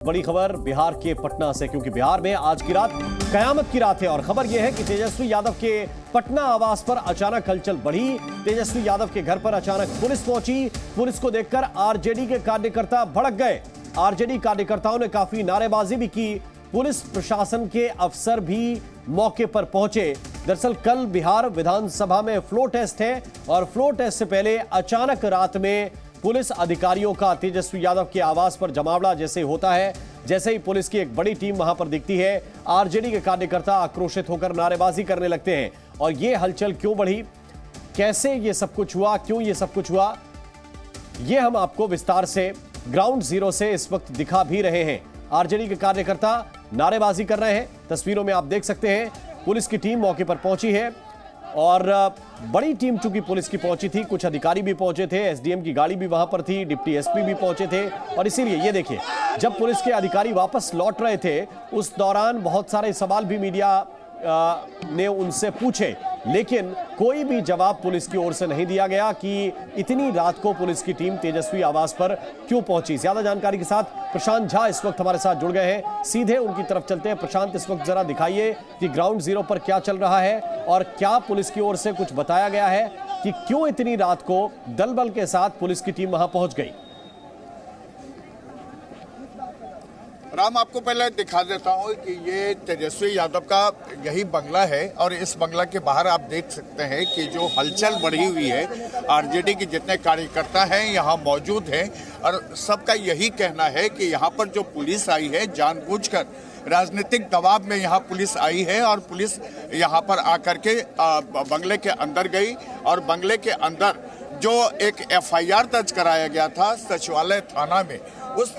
बड़ी खबर बिहार के पटना से, क्योंकि बिहार में आज की रात कयामत की रात है और खबर यह है कि तेजस्वी यादव के पटना आवास पर अचानक हलचल बढ़ी। तेजस्वी यादव के घर पर अचानक पुलिस पहुंची। पुलिस को देखकर आरजेडी के कार्यकर्ता भड़क गए। आरजेडी कार्यकर्ताओं ने काफी नारेबाजी भी की। पुलिस प्रशासन के अफसर भी मौके पर पहुंचे। दरअसल कल बिहार विधानसभा में फ्लोर टेस्ट है और फ्लोर टेस्ट से पहले अचानक रात में पुलिस अधिकारियों का तेजस्वी यादव के आवास पर जमावड़ा जैसे होता है। जैसे ही पुलिस की एक बड़ी टीम वहां पर दिखती है, आरजेडी के कार्यकर्ता आक्रोशित होकर नारेबाजी करने लगते हैं। और यह हलचल क्यों बढ़ी, कैसे ये सब कुछ हुआ, क्यों ये सब कुछ हुआ, यह हम आपको विस्तार से ग्राउंड जीरो से इस वक्त दिखा भी रहे हैं। आरजेडी के कार्यकर्ता नारेबाजी कर रहे हैं। तस्वीरों में आप देख सकते हैं पुलिस की टीम मौके पर पहुंची है और बड़ी टीम चूंकि पुलिस की पहुंची थी, कुछ अधिकारी भी पहुंचे थे, एसडीएम की गाड़ी भी वहां पर थी, डिप्टी एसपी भी पहुंचे थे। और इसीलिए ये देखिए, जब पुलिस के अधिकारी वापस लौट रहे थे उस दौरान बहुत सारे सवाल भी मीडिया ने उनसे पूछे, लेकिन कोई भी जवाब पुलिस की ओर से नहीं दिया गया कि इतनी रात को पुलिस की टीम तेजस्वी आवास पर क्यों पहुंची। ज्यादा जानकारी के साथ प्रशांत झा इस वक्त हमारे साथ जुड़ गए हैं। सीधे उनकी तरफ चलते हैं। प्रशांत, इस वक्त जरा दिखाइए कि ग्राउंड जीरो पर क्या चल रहा है और क्या पुलिस की ओर से कुछ बताया गया है कि क्यों इतनी रात को दल बल के साथ पुलिस की टीम वहां पहुंच गई। राम, आपको पहले दिखा देता हूं कि ये तेजस्वी यादव का यही बंगला है और इस बंगला के बाहर आप देख सकते हैं कि जो हलचल बढ़ी हुई है। आरजेडी के जितने कार्यकर्ता हैं यहाँ मौजूद हैं और सबका यही कहना है कि यहाँ पर जो पुलिस आई है जानबूझकर राजनीतिक दबाव में यहाँ पुलिस आई है और पुलिस यहाँ पर आकर के बंगले के अंदर गई और बंगले के अंदर जो एक एफआईआर दर्ज कराया गया था सचिवालय थाना में, उस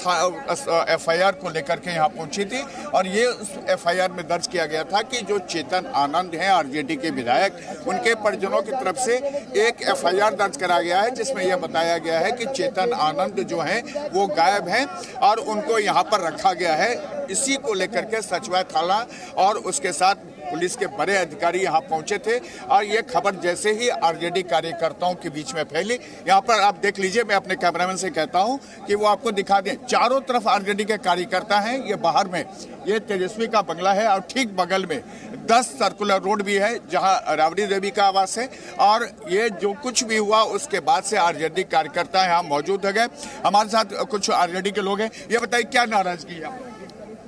एफआईआर को लेकर के यहाँ पहुंची थी और ये उस एफआईआर में दर्ज किया गया था कि जो चेतन आनंद हैं आरजेडी के विधायक, उनके परिजनों की तरफ से एक एफआईआर दर्ज कराया गया है जिसमें यह बताया गया है कि चेतन आनंद जो हैं वो गायब हैं और उनको यहाँ पर रखा गया है। इसी को लेकर के सचिवालय थाना और उसके साथ पुलिस के बड़े अधिकारी यहाँ पहुंचे थे और ये खबर जैसे ही आरजेडी कार्यकर्ताओं के बीच में फैली, यहाँ पर आप देख लीजिए, मैं अपने कैमरामैन से कहता हूँ कि वो आपको दिखा दें। चारों तरफ आरजेडी के कार्यकर्ता हैं। ये बाहर में ये तेजस्वी का बंगला है और ठीक बगल में 10 सर्कुलर रोड भी है जहाँ राबड़ी देवी का आवास है। और ये जो कुछ भी हुआ उसके बाद से आरजेडी कार्यकर्ता यहाँ मौजूद है गए। हमारे साथ कुछ आरजेडी के लोग हैं। ये बताइए क्या नाराजगी है?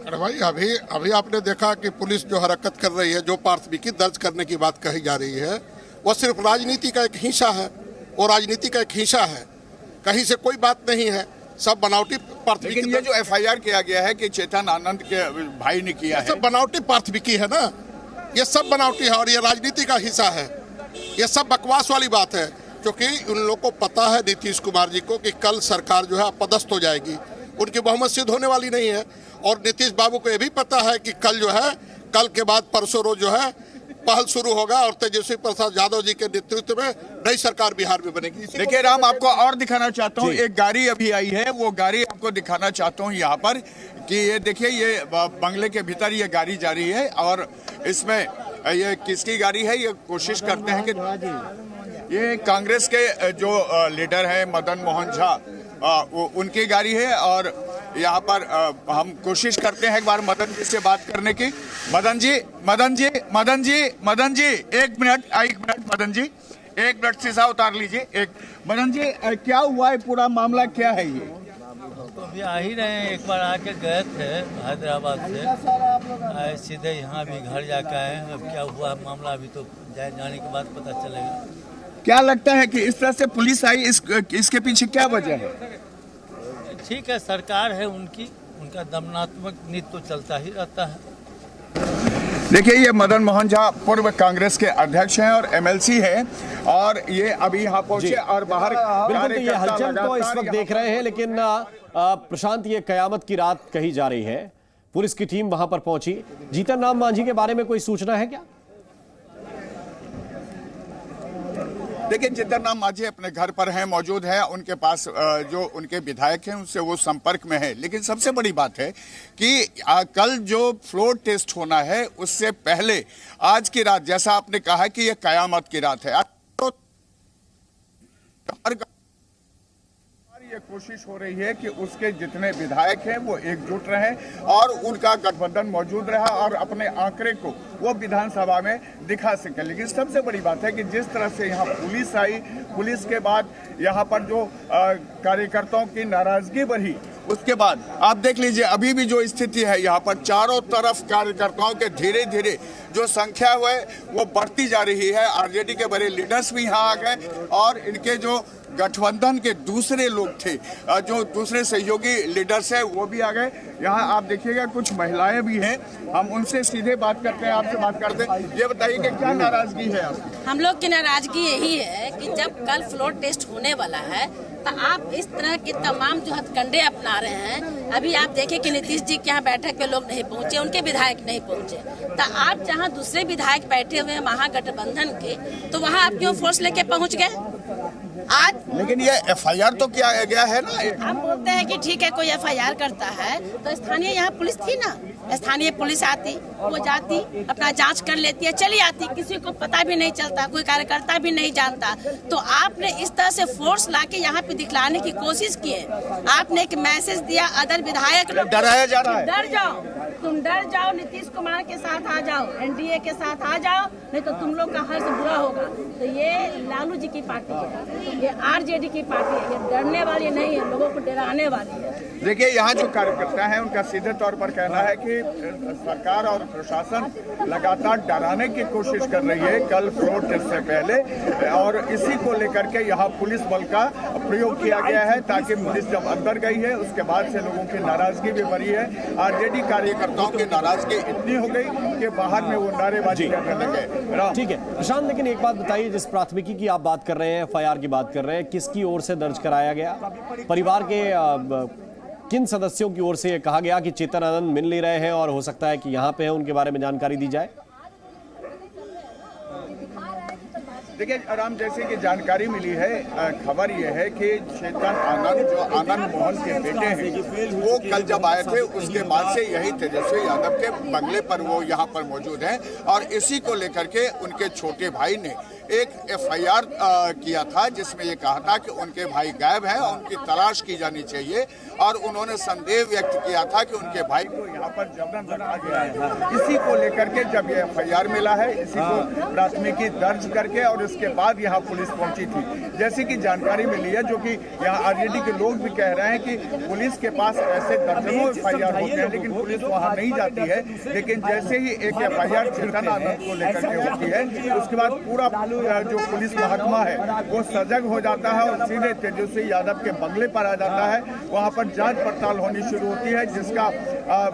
अरे भाई, अभी आपने देखा कि पुलिस जो हरकत कर रही है, जो प्राथमिकी दर्ज करने की बात कही जा रही है, वो सिर्फ राजनीति का एक हिस्सा है। वो राजनीति का एक हिस्सा है, कहीं से कोई बात नहीं है, सब बनावटी प्राथमिकी। लेकिन ये जो एफआईआर किया गया है कि चेतन आनंद के भाई ने किया है, सब बनावटी प्राथमिकी है ना, ये सब बनावटी है और ये राजनीति का हिस्सा है। ये सब बकवास वाली बात है, क्योंकि उन लोगों को पता है, नीतीश कुमार जी को, कि कल सरकार जो है अपदस्थ हो जाएगी, उनकी बहुमत सिद्ध होने वाली नहीं है। और नीतीश बाबू को यह भी पता है कि कल जो है, कल के बाद परसों रोज जो है पहल शुरू होगा और तेजस्वी प्रसाद यादव जी के नेतृत्व में नई सरकार बिहार में बनेगी। देखिए राम, आपको और दिखाना चाहता हूँ, एक गाड़ी अभी आई है, वो गाड़ी आपको दिखाना चाहता हूँ यहाँ पर कि ये देखिए, ये बंगले के भीतर ये गाड़ी जा रही है और इसमें ये किसकी गाड़ी है, ये कोशिश करते हैं कि ये कांग्रेस के जो लीडर है मदन मोहन झा, उनकी गाड़ी है। और यहाँ पर हम कोशिश करते हैं एक बार मदन जी से बात करने की। मदन जी, एक मिनट मदन जी, एक मिनट शीशा उतार लीजिए। एक मदन जी, क्या हुआ है, पूरा मामला क्या है? ये तो अभी आ ही रहे हैं, एक बार आके गए थे हैदराबाद से, आए सीधे यहाँ भी घर जाकर आए। अब क्या हुआ मामला अभी तो जाने के बाद पता चलेगा। क्या लगता है कि इस तरह से पुलिस आई, इसके पीछे क्या वजह है? ठीक है, सरकार है उनका दमनात्मक नीति तो चलता ही रहता है। देखिए, ये मदन मोहन झा पूर्व कांग्रेस के अध्यक्ष हैं और एमएलसी हैं और ये अभी यहाँ पहुंचे और बाहर बिल्कुल ये हलचल तो इस वक्त देख रहे हैं। लेकिन प्रशांत, ये कयामत की रात कही जा रही है, पुलिस की टीम वहां पर पहुंची। जीतन राम मांझी के बारे में कोई सूचना है क्या? देखिए, जीतन राम मांझी अपने घर पर हैं, मौजूद है, उनके पास जो उनके विधायक हैं उनसे वो संपर्क में है। लेकिन सबसे बड़ी बात है कि कल जो फ्लोर टेस्ट होना है उससे पहले आज की रात, जैसा आपने कहा कि ये कयामत की रात है, ये कोशिश हो रही है कि उसके जितने विधायक हैं वो एकजुट रहें और उनका गठबंधन मौजूद रहा और अपने आंकड़े को वो विधानसभा में दिखा सके। लेकिन सबसे बड़ी बात है कि जिस तरह से यहाँ पुलिस आई, पुलिस के बाद यहाँ पर जो कार्यकर्ताओं की नाराजगी बढ़ी, उसके बाद आप देख लीजिए अभी भी जो स्थिति है यहाँ पर चारों तरफ कार्यकर्ताओं के धीरे धीरे जो संख्या है वो बढ़ती जा रही है। आरजेडी के बड़े लीडर्स भी यहाँ आ गए और इनके जो गठबंधन के दूसरे लोग थे, जो दूसरे सहयोगी लीडर्स हैं, वो भी आ गए। यहाँ आप देखिएगा कुछ महिलाएं भी हैं, हम उनसे सीधे बात करते हैं, आपसे बात करते हैं। ये बताइए कि क्या नाराजगी है आपकी? हम लोग की नाराजगी यही है कि जब कल फ्लोर टेस्ट होने वाला है तो आप इस तरह के तमाम जो हथकंडे अपना रहे हैं। अभी आप देखें कि नीतीश जी के यहाँ बैठक पे लोग नहीं पहुंचे, उनके विधायक नहीं पहुंचे, तो आप जहाँ दूसरे विधायक बैठे हुए हैं महागठबंधन के, तो वहाँ आप क्यों फोर्स लेके पहुंच गए आज? लेकिन ये एफआईआर तो किया गया है ना। आप बोलते हैं कि ठीक है कोई एफआईआर करता है, तो स्थानीय यहाँ पुलिस थी ना, स्थानीय पुलिस आती, वो जाती, अपना जांच कर लेती है, चली आती, किसी को पता भी नहीं चलता, कोई कार्यकर्ता भी नहीं जानता। तो आपने इस तरह से फोर्स लाके यहाँ पे दिखलाने की कोशिश की है। आपने एक मैसेज दिया अदर विधायक लोग, डराया जा रहा है। डर जाओ, तुम डर जाओ, नीतीश कुमार के साथ आ जाओ, एनडीए के साथ आ जाओ, नहीं तो तुम लोग का हर्ष बुरा होगा। तो ये लालू जी की पार्टी है, ये आरजेडी की पार्टी है, ये डरने वाली नहीं है, लोगों को डराने वाली है। देखिए यहाँ जो कार्यकर्ता हैं उनका सीधे तौर पर कहना है कि सरकार और प्रशासन लगातार डराने की कोशिश कर रही है कल फ्लोर टेस्ट से पहले, और इसी को लेकर के यहाँ पुलिस बल का प्रयोग किया गया है ताकि पुलिस जब अंदर गई है उसके बाद से लोगों की नाराजगी भी बढ़ी है। आरजेडी कार्यकर्ताओं की नाराजगी इतनी हो गई कि बाहर में वो नारेबाजी करने लगे। ठीक है प्रशांत, लेकिन एक बात बताइए, जिस प्राथमिकी की आप बात कर रहे हैं, एफआईआर की बात कर रहे हैं, किसकी ओर से दर्ज कराया गया? परिवार के किन सदस्यों की ओर से ये कहा गया कि चेतन आनंद मिल नहीं रहे हैं और हो सकता है कि यहाँ पे है, उनके बारे में जानकारी दी जाए? देखिए राम, जैसे कि जानकारी मिली है, खबर यह है कि चेतन आनंद जो आनंद मोहन के बेटे हैं, वो कल जब आए थे उसके बाद से यही तेजस्वी यादव के बंगले पर वो यहाँ पर मौजूद हैं और इसी को लेकर के उनके छोटे भाई ने एक एफआईआर किया था जिसमें ये कहा था कि उनके भाई गायब हैं और उनकी तलाश की जानी चाहिए, और उन्होंने संदेह व्यक्त किया था कि उनके भाई को यहाँ पर जबरन रखा गया है। इसी को लेकर के जब ये एफआईआर मिला है, इसी को प्राथमिकी दर्ज करके और इसके बाद यहाँ पुलिस पहुंची थी। जैसे कि जानकारी मिली है, जो कि यहाँ आरजेडी के लोग भी कह रहे हैं कि पुलिस के पास ऐसे दर्जनों एफआईआर होते हैं लेकिन पुलिस वहाँ नहीं जाती है। लेकिन जैसे ही एक एफआईआर चेतन आनंद को लेकर के होती है, उसके बाद पूरा जो पुलिस महकमा है वो सजग हो जाता है और सीधे तेजस्वी यादव के बंगले पर आ जाता है। वहाँ पर जांच पड़ताल होनी शुरू होती है जिसका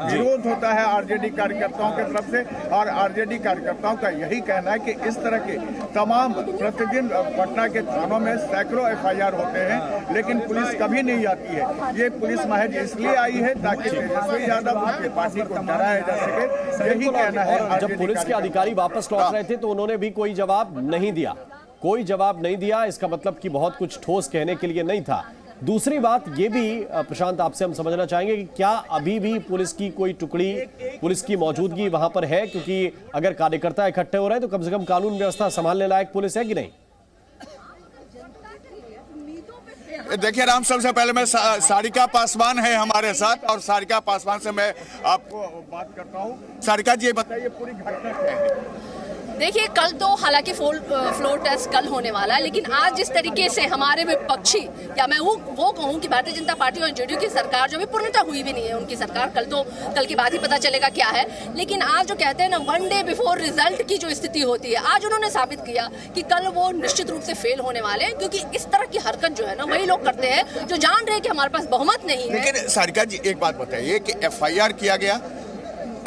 विरोध होता है आरजेडी कार्यकर्ताओं की तरफ से, और आरजेडी कार्यकर्ताओं का यही कहना है कि इस तरह के तमाम प्रतिदिन पटना के थानों में सैकड़ों एफआईआर होते हैं लेकिन पुलिस कभी नहीं आती है। ये पुलिस महज इसलिए आई है ताकि तेजस्वी यादव की पार्टी को डराया जा सके, यही कहना है। जब पुलिस के अधिकारी वापस लौट रहे थे तो उन्होंने भी कोई जवाब नहीं दिया, कोई जवाब नहीं दिया। इसका मतलब कि बहुत कुछ ठोस कहने के लिए नहीं था। दूसरी बात ये भी प्रशांत, आपसे हम समझना चाहेंगे कि क्या अभी भी पुलिस की कोई टुकड़ी, पुलिस की मौजूदगी वहां पर है? क्योंकि अगर कार्यकर्ता इकट्ठे हो रहे हैं तो कम से कम कानून व्यवस्था संभालने लायक पुलिस है कि नहीं? देखिए राम, सबसे पहले मैं सारिका पासवान है हमारे साथ और सारिका पासवान से मैं आपको बात करता हूँ। सारिका जी, बताइए पूरी घटना क्या है? देखिए, कल तो हालांकि फ्लोर टेस्ट कल होने वाला है, लेकिन आज जिस तरीके से हमारे विपक्षी, या मैं वो कहूँ कि भारतीय जनता पार्टी और जेडीयू की सरकार जो भी पूर्णतः हुई भी नहीं है उनकी सरकार, कल की बात ही पता चलेगा क्या है। लेकिन आज जो कहते हैं ना, वन डे बिफोर रिजल्ट की जो स्थिति होती है, आज उन्होंने साबित किया कि कल वो निश्चित रूप से फेल होने वाले हैं, क्योंकि इस तरह की हरकत जो है ना वही लोग करते हैं जो जान रहे हैं कि हमारे पास बहुमत नहीं है। लेकिन सारिका जी, एक बात बताइए कि एफआईआर किया गया,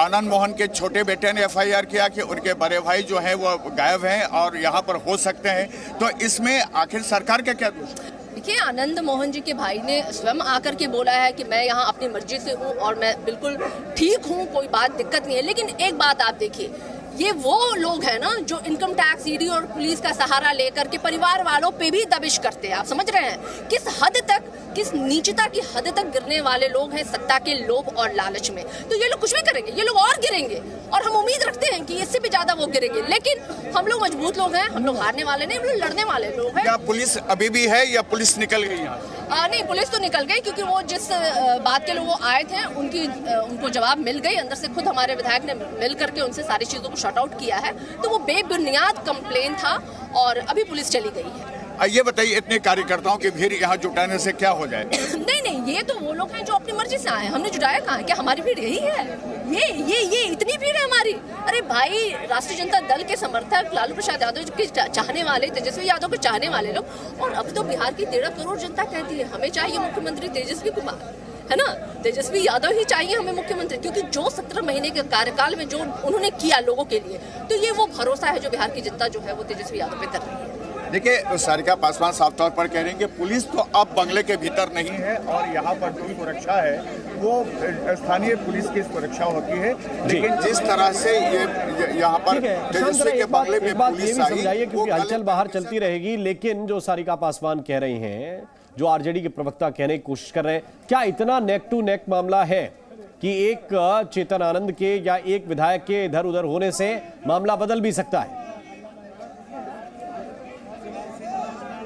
आनंद मोहन के छोटे बेटे ने एफआईआर किया कि उनके बड़े भाई जो हैं वो गायब हैं और यहाँ पर हो सकते हैं, तो इसमें आखिर सरकार का क्या दोष है? देखिए, आनंद मोहन जी के भाई ने स्वयं आकर के बोला है कि मैं यहाँ अपनी मर्जी से हूँ और मैं बिल्कुल ठीक हूँ, कोई बात दिक्कत नहीं है। लेकिन एक बात आप देखिए, ये वो लोग हैं ना जो इनकम टैक्स, ईडी और पुलिस का सहारा लेकर के परिवार वालों पे भी दबिश करते हैं। आप समझ रहे हैं किस हद तक, किस नीचता की हद तक गिरने वाले लोग हैं सत्ता के लोभ और लालच में। तो ये लोग कुछ भी करेंगे, ये लोग और गिरेंगे, और हम उम्मीद रखते हैं कि इससे भी ज्यादा वो गिरेंगे। लेकिन हम लोग मजबूत लोग हैं, हम लोग हारने वाले नहीं, हम लोग लड़ने वाले लोग हैं। क्या पुलिस अभी भी है या पुलिस निकल गई यहाँ? नहीं, पुलिस तो निकल गई क्योंकि वो जिस बात के लिए वो आए थे उनको जवाब मिल गई। अंदर से खुद हमारे विधायक ने मिल करके उनसे सारी चीज़ों को शट आउट किया है। तो वो बेबुनियाद कंप्लेन था और अभी पुलिस चली गई है। ये बताइए, इतने कार्यकर्ताओं की भीड़ यहाँ जुटाने से क्या हो जाए? नहीं, ये तो वो लोग हैं जो अपनी मर्जी से आए। हमने जुटाया कहाँ है? क्या हमारी भीड़ यही है? ये इतनी भीड़ है हमारी? अरे भाई, राष्ट्रीय जनता दल के समर्थक, लालू प्रसाद यादव के चाहने वाले, तेजस्वी यादव के चाहने वाले लोग, और अब तो बिहार की 13 करोड़ जनता कहती है हमें चाहिए मुख्यमंत्री तेजस्वी कुमार, है ना? तेजस्वी यादव ही चाहिए हमें मुख्यमंत्री, क्योंकि जो 17 महीने के कार्यकाल में जो उन्होंने किया लोगों के लिए, तो ये वो भरोसा है जो बिहार की जनता जो है वो तेजस्वी यादव पे कर रही है। देखिए, सारिका पासवान साफ तौर पर कह रहे हैं कि पुलिस तो अब बंगले के भीतर नहीं है और यहाँ पर जो सुरक्षा है वो स्थानीय पुलिस की सुरक्षा होती है। लेकिन जिस तरह से ये यहाँ पर तेजस्वी के बंगले में पुलिस आई, क्योंकि हलचल बाहर चलती रहेगी, लेकिन जो सारिका पासवान कह रही हैं, जो आरजेडी के प्रवक्ता कहने की कोशिश कर रहे हैं, क्या इतना नेक टू नेक मामला है कि एक चेतन आनंद के या एक विधायक के इधर उधर होने से मामला बदल भी सकता है?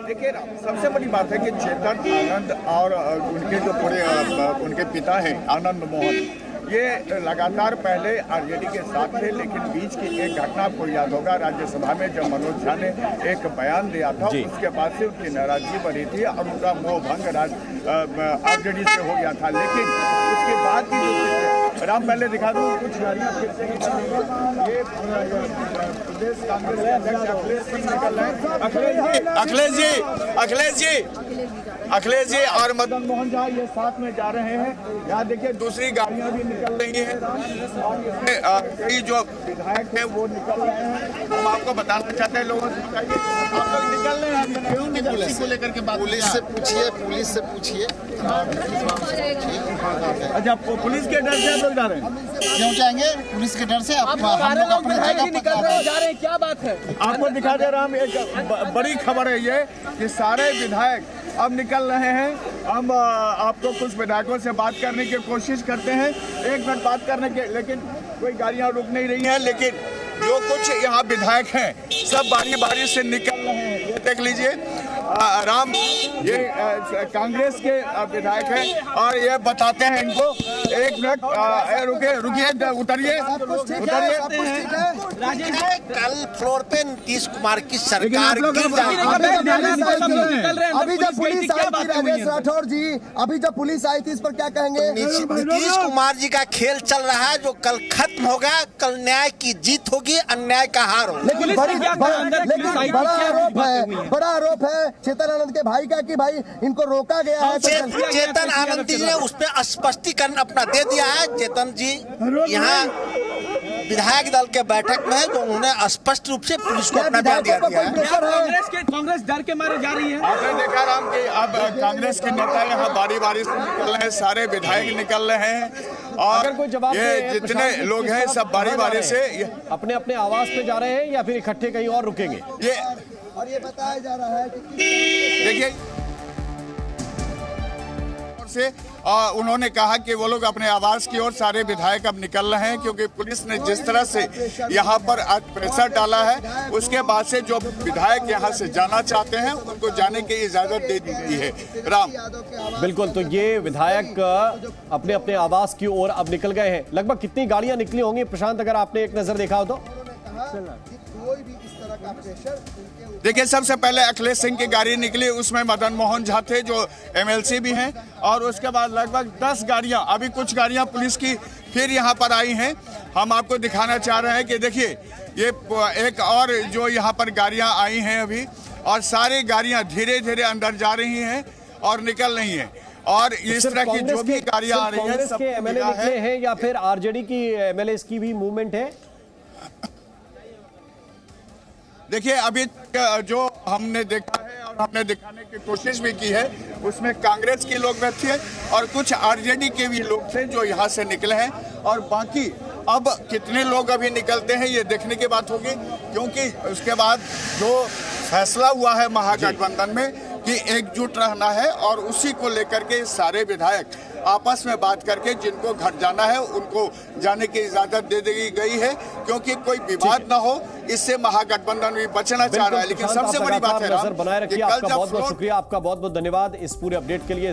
देखिए, सबसे बड़ी बात है कि चेतन आनंद और उनके जो पूरे उनके पिता हैं आनंद मोहन, ये लगातार पहले आरजेडी के साथ थे, लेकिन बीच की एक घटना आपको याद होगा, राज्यसभा में जब मनोज झा ने एक बयान दिया था, उसके बाद से उनकी नाराजगी बढ़ी थी और उनका मोह भंग आरजेडी से हो गया था। लेकिन उसके बाद की जो राम, पहले दिखा दूं कुछ गाड़ियां फिर से निकल रही है। ये प्रदेश कांग्रेस के अध्यक्ष अखिलेश सिंह निकल रहे हैं। अखिलेश जी और मदन मोहन झा ये साथ में जा रहे हैं। यहाँ देखिए दूसरी गाड़ियां भी निकल रही हैं और इसमें कई जो विधायक हैं वो निकल रहे हैं। हम आपको बताना चाहते हैं, लोगों से बताइए, आप लोग निकल रहे हैं क्यों निकल को लेकर के बात? पुलिस से पूछिए। अच्छा, पुलिस के डर से आप लोग जा रहे हैं? क्यों जाएंगे? पुलिस के डर से हम लोग अपने निकल रहे जा रहे हैं, क्या बात है? आपको दिखा दे रहा हूँ, एक बड़ी खबर है ये कि सारे विधायक अब निकल रहे हैं। हम आपको कुछ विधायकों से बात करने की कोशिश करते हैं, एक मिनट बात करने के, लेकिन कोई गाड़ियां रुक नहीं रही हैं। लेकिन जो कुछ यहाँ विधायक हैं सब बारी बारी से निकल रहे हैं। ये देख लीजिए, राम, ये कांग्रेस के विधायक हैं और ये बताते हैं इनको, एक मिनट रुकिए, उतरिए। कल फ्लोर पे नीतीश कुमार की सरकार अभी जब पुलिस आई थी, राजेश राठौर जी, अभी जब पुलिस आई थी, इस पर क्या कहेंगे? नीतीश कुमार जी का खेल चल रहा है जो कल खत्म होगा। कल न्याय की जीत होगी, अन्याय का हार होगा। लेकिन बड़ा आरोप है चेतन आनंद के भाई का कि भाई इनको रोका गया है। चेतन आनंद जी ने उस पर स्पष्टीकरण अपना दे दिया है। चेतन जी यहाँ विधायक दल के बैठक में है, तो उन्होंने स्पष्ट रूप से पुलिस को अपना बयान दिया है। कांग्रेस डर के मारे जा रही है। आपने देखा राम कि अब कांग्रेस के नेता यहाँ बारी बारी से निकल रहे हैं, सारे विधायक निकल रहे हैं और कोई जवाब ये जितने लोग हैं सब बारी बारी से अपने अपने आवास पे जा रहे हैं या फिर इकट्ठे कहीं और रुकेंगे? ये बताया जा रहा है कि देखिए से उन्होंने कहा कि वो लोग अपने आवास की ओर सारे विधायक अब निकल रहे हैं, क्योंकि पुलिस ने जिस तरह से यहाँ पर आज प्रेशर डाला है, उसके बाद से जो विधायक यहाँ से जाना चाहते हैं उनको जाने की इजाजत दे दी गई है। राम, बिल्कुल, तो ये विधायक अपने अपने आवास की ओर अब निकल गए हैं। लगभग कितनी गाड़ियां निकली होंगी प्रशांत, अगर आपने एक नजर देखा हो तो? कोई भी इस तरह का प्रेशर देखिए, सबसे पहले अखिलेश सिंह की गाड़ी निकली, उसमें मदन मोहन झा थे जो एमएलसी भी हैं, और उसके बाद लगभग 10 गाड़ियां, अभी कुछ गाड़ियां पुलिस की फिर यहां पर आई हैं। हम आपको दिखाना चाह रहे हैं कि देखिए, ये एक और जो यहां पर गाड़ियां आई हैं अभी, और सारी गाड़ियां धीरे धीरे अंदर जा रही हैं और निकल रही हैं। और इस तरह की जो भी गाड़ियां आ रही हैं, सब एमएलए निकले हैं या फिर आरजेडी की एमएलए की भी मूवमेंट है? देखिए, अभी जो हमने देखा है और हमने दिखाने की कोशिश भी की है, उसमें कांग्रेस के लोग भी थे और कुछ आरजेडी के भी लोग थे जो यहाँ से निकले हैं, और बाकी अब कितने लोग अभी निकलते हैं ये देखने की बात होगी, क्योंकि उसके बाद जो फैसला हुआ है महागठबंधन में कि एकजुट रहना है और उसी को लेकर के सारे विधायक आपस में बात करके जिनको घर जाना है उनको जाने की इजाजत दे दी गई है, क्योंकि कोई विवाद ना हो, इससे महागठबंधन भी बचना चाह रहा है। लेकिन सबसे बड़ी बात है नजर बनाए रखिए। आपका बहुत बहुत शुक्रिया, आपका बहुत बहुत धन्यवाद इस पूरे अपडेट के लिए।